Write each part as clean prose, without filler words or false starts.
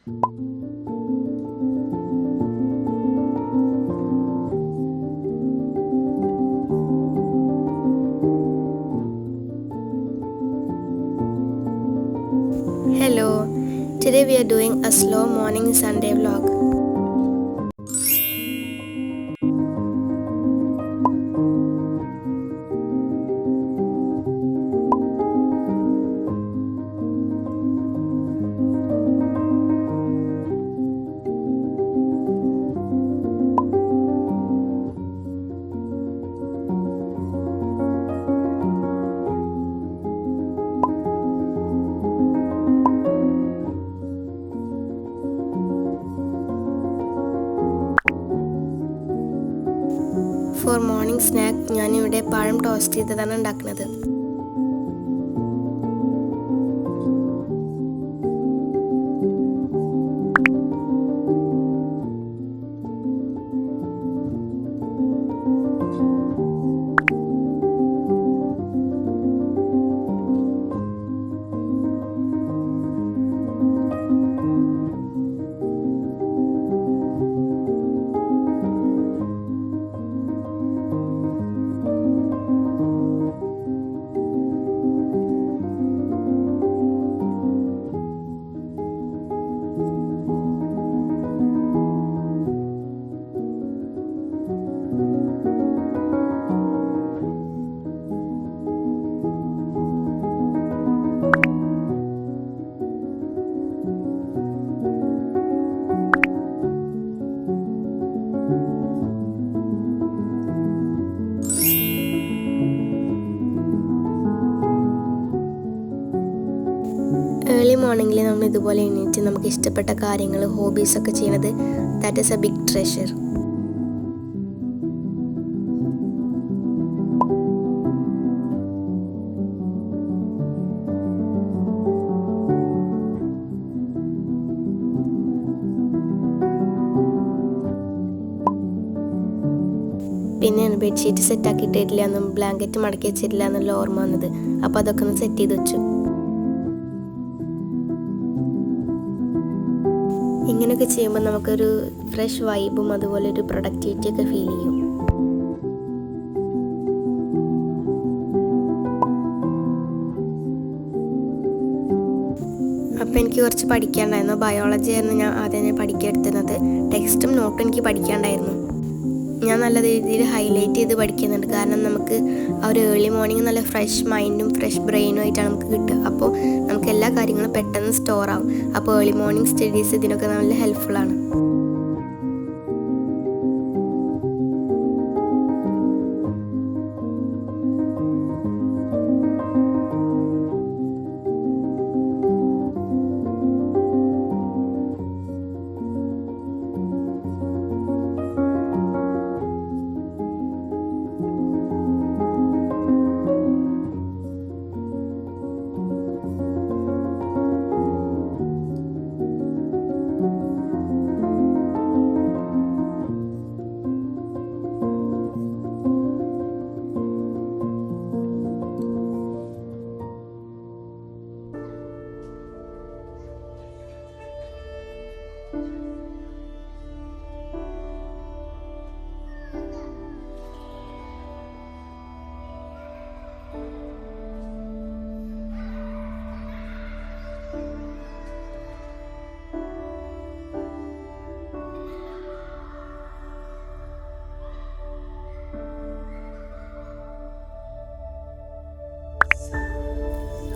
Hello, today we are doing a slow morning Sunday vlog. For morning snack, ഞാനിവിടെ പഴം toast ചെയ്തതാണ് ഉണ്ടാക്കുന്നത്. Early മോർണിംഗിൽ നമ്മൾ ഇതുപോലെ എണീറ്റ് നമുക്ക് ഇഷ്ടപ്പെട്ട കാര്യങ്ങൾ ഹോബീസൊക്കെ ചെയ്യുന്നത് that is a big treasure. പിന്നെ ബെഡ്ഷീറ്റ് സെറ്റാക്കിയിട്ടില്ല എന്നും ബ്ലാങ്കറ്റ് മടക്കി വെച്ചിട്ടില്ല എന്നുള്ള ഓർമ്മ വന്നത്. അപ്പോൾ അതൊക്കെ ഒന്ന് സെറ്റ് ചെയ്ത് വെച്ചു. ഇങ്ങനെയൊക്കെ ചെയ്യുമ്പോൾ നമുക്കൊരു ഫ്രഷ് വൈബും അതുപോലെ ഒരു പ്രൊഡക്ടിവിറ്റി ഒക്കെ ഫീൽ ചെയ്യും. അപ്പോൾ എനിക്ക് കുറച്ച് പഠിക്കാനുണ്ടായിരുന്നു. ബയോളജി ആയിരുന്നു ഞാൻ ആദ്യം പഠിക്കാനെടുത്തുന്നത്. ടെക്സ്റ്റും നോട്ടും എനിക്ക് പഠിക്കാനുണ്ടായിരുന്നു. ഞാൻ നല്ല രീതിയിൽ ഹൈലൈറ്റ് ചെയ്ത് പഠിക്കുന്നുണ്ട്. കാരണം നമുക്ക് ആ ഒരു ഏർലി മോർണിംഗ് നല്ല ഫ്രഷ് മൈൻഡും ഫ്രഷ് ബ്രെയിനും ആയിട്ടാണ് നമുക്ക് കിട്ടുക. അപ്പോൾ നമുക്ക് എല്ലാ കാര്യങ്ങളും പെട്ടെന്ന് സ്റ്റോർ ആവും. അപ്പോൾ ഏർലി മോർണിംഗ് സ്റ്റഡീസ് ഇതിനൊക്കെ നല്ല ഹെൽപ്ഫുള്ളാണ്.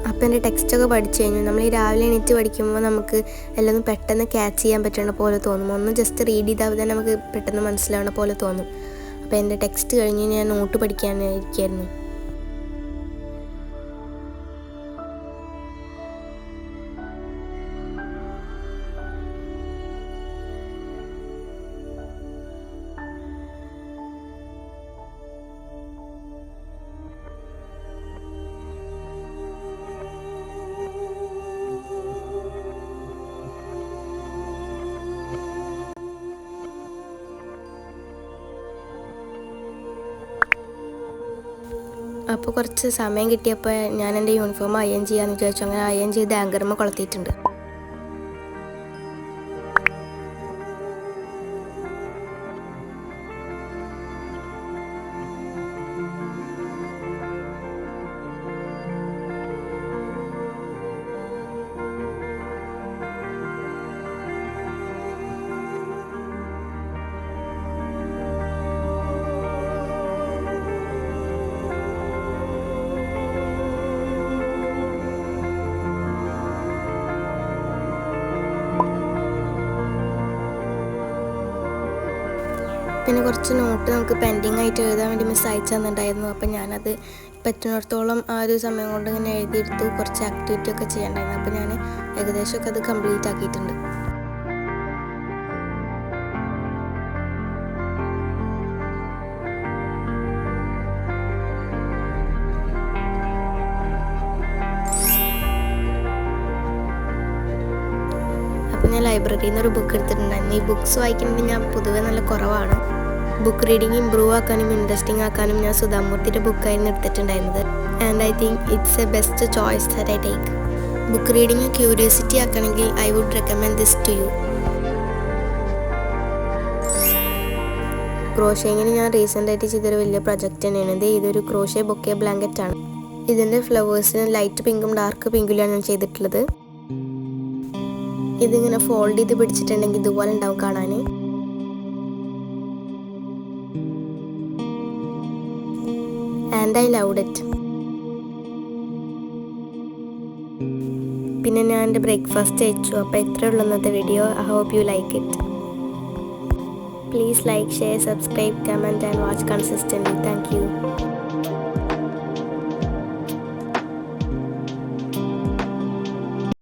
അപ്പോൾ എൻ്റെ ടെക്സ്റ്റൊക്കെ പഠിച്ചു കഴിഞ്ഞു. നമ്മൾ ഈ രാവിലെ എണീറ്റ് പഠിക്കുമ്പോൾ നമുക്ക് എല്ലാം പെട്ടെന്ന് ക്യാച്ച് ചെയ്യാൻ പറ്റുന്ന പോലെ തോന്നും. ഒന്ന് ജസ്റ്റ് റീഡ് ചെയ്താൽ തന്നെ നമുക്ക് പെട്ടെന്ന് മനസ്സിലാവുന്ന പോലെ തോന്നും. അപ്പോൾ എൻ്റെ ടെക്സ്റ്റ് കഴിഞ്ഞ് ഞാൻ നോട്ട് പഠിക്കാനിരിക്കുകയായിരുന്നു. അപ്പോൾ കുറച്ച് സമയം കിട്ടിയപ്പോൾ ഞാൻ എൻ്റെ യൂണിഫോം അയൺ ചെയ്യാമെന്ന് വിചാരിച്ചു. അങ്ങനെ അയൺ ചെയ്ത് ആങ്കർമ്മ കൊളുത്തിയിട്ടുണ്ട്. പിന്നെ കുറച്ച് നോട്ട് നമുക്ക് പെൻഡിങ് ആയിട്ട് എഴുതാൻ വേണ്ടി മിസ് അയച്ചു തന്നിട്ടുണ്ടായിരുന്നു. അപ്പോൾ ഞാനത് പറ്റുന്നിടത്തോളം ആ ഒരു സമയം കൊണ്ട് ഇങ്ങനെ എഴുതിയെടുത്തു. കുറച്ച് ആക്ടിവിറ്റി ഒക്കെ ചെയ്യണ്ടായിരുന്നു. അപ്പോൾ ഞാൻ ഏകദേശമൊക്കെ അത് കംപ്ലീറ്റ് ആക്കിയിട്ടുണ്ട്. അപ്പോൾ ഞാൻ ലൈബ്രറിയിൽ നിന്ന് ഒരു ബുക്ക് എടുത്തിട്ടുണ്ടായിരുന്നു. ഈ ബുക്ക്സ് വായിക്കുന്നത് ഞാൻ പൊതുവെ നല്ല കുറവാണ്. ബുക്ക് റീഡിങ് ഇമ്പ്രൂവ് ആക്കാനും ഇൻട്രസ്റ്റിംഗ് ആക്കാനും ഞാൻ സുധാമൂർത്തിയുടെ ബുക്കായിരുന്നു എടുത്തിട്ടുണ്ടായിരുന്നത്. And I think it's a best choice that I take. Book reading curiosity ആക്കണമെങ്കിൽ I would recommend this to you. ക്രോഷേയിങ്ങിന് ഞാൻ റീസെൻ്റ് ആയിട്ട് ചെയ്തൊരു വലിയ പ്രൊജക്റ്റ് തന്നെയാണ്. ഇതൊരു ക്രോഷേ ബൊക്കെ ബ്ലാങ്കറ്റ് ആണ്. ഇതിൻ്റെ ഫ്ലവേഴ്സിന് ലൈറ്റ് പിങ്കും ഡാർക്ക് പിങ്കിലാണ് ഞാൻ ചെയ്തിട്ടുള്ളത്. ഇതിങ്ങനെ ഫോൾഡ് ചെയ്ത് പിടിച്ചിട്ടുണ്ടെങ്കിൽ ഇതുപോലെ ഉണ്ടാവും കാണാൻ. And I loved it. പിന്നെ ഞാൻ എൻ്റെ ബ്രേക്ക്ഫാസ്റ്റ് കഴിച്ചു. അപ്പോൾ ഇത്രയേ ഉള്ളൂ ഇന്നത്തെ video. I hope you like it. Please like, share, subscribe, comment and watch consistently. Thank U.